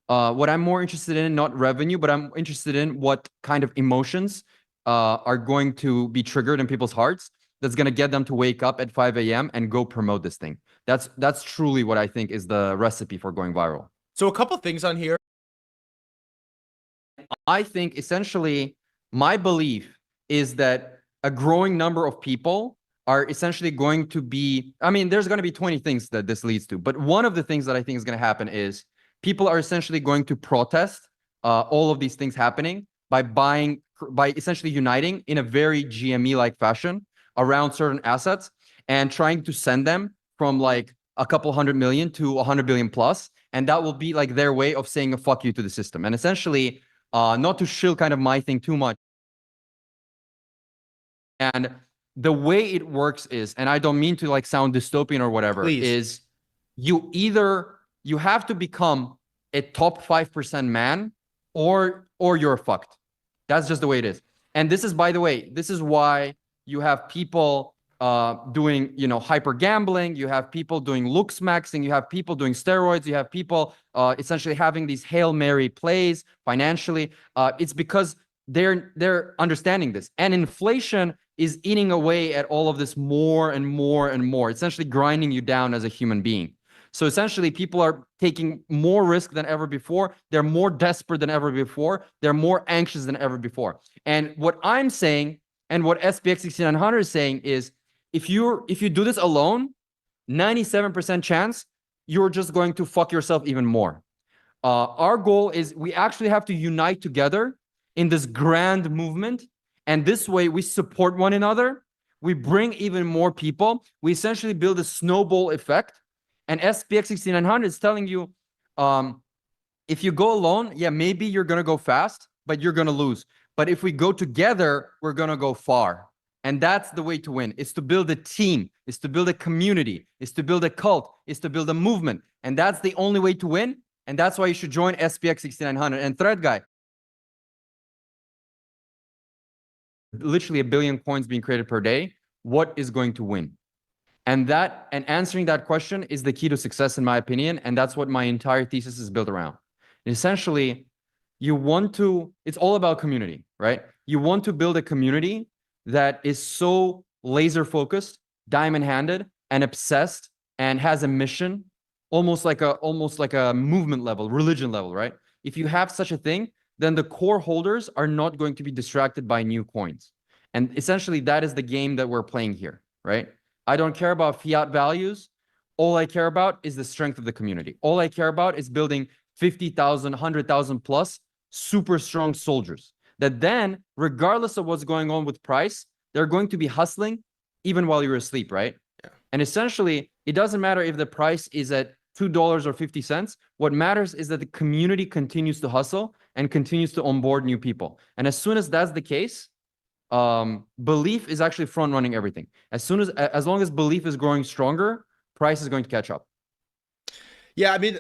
What I'm more interested in, not revenue, but I'm interested in what kind of emotions are going to be triggered in people's hearts that's going to get them to wake up at 5 a.m. and go promote this thing. That's truly what I think is the recipe for going viral. So a couple things on here. I think essentially my belief is that a growing number of people are essentially going to be, I mean, there's going to be 20 things that this leads to, but one of the things that I think is going to happen is people are essentially going to protest all of these things happening by essentially uniting in a very GME-like fashion around certain assets and trying to send them from like a couple 100 million to 100 billion plus. And that will be like their way of saying a fuck you to the system. And essentially, not to shill kind of my thing too much. And the way it works is, and I don't mean to like sound dystopian or whatever, Please. is you have to become a top 5% man or you're fucked. That's just the way it is. And this is, by the way, this is why you have people doing, you know, hyper gambling. You have people doing looks maxing. You have people doing steroids. You have people essentially having these Hail Mary plays financially. It's because they're understanding this. And inflation is eating away at all of this more and more and more, essentially grinding you down as a human being. So essentially, people are taking more risk than ever before. They're more desperate than ever before. They're more anxious than ever before. And what I'm saying, and what SPX 6900 is saying, is if you do this alone, 97% chance you're just going to fuck yourself even more. Our goal is we actually have to unite together in this grand movement. And this way we support one another. We bring even more people. We essentially build a snowball effect. And SPX 6900 is telling you, if you go alone, yeah, maybe you're going to go fast, but you're going to lose. But if we go together, we're going to go far. And that's the way to win. It's to build a team. It's to build a community. It's to build a cult. It's to build a movement. And that's the only way to win. And that's why you should join SPX 6900. And Thread Guy, literally 1 billion coins being created per day. What is going to win? And answering that question is the key to success, in my opinion. And that's what my entire thesis is built around. Essentially, it's all about community, right? You want to build a community that is so laser focused, diamond handed, and obsessed, and has a mission, almost like a movement level, religion level, right? If you have such a thing, then the core holders are not going to be distracted by new coins. And essentially, that is the game that we're playing here, right? I don't care about fiat values. All I care about is the strength of the community. All I care about is building 50,000, 100,000 plus super strong soldiers that then, regardless of what's going on with price, they're going to be hustling even while you're asleep, right? Yeah. And essentially, it doesn't matter if the price is at $2 or 50 cents. What matters is that the community continues to hustle and continues to onboard new people. And as soon as that's the case, belief is actually front running everything. As long as belief is growing stronger, price is going to catch up. Yeah, I mean,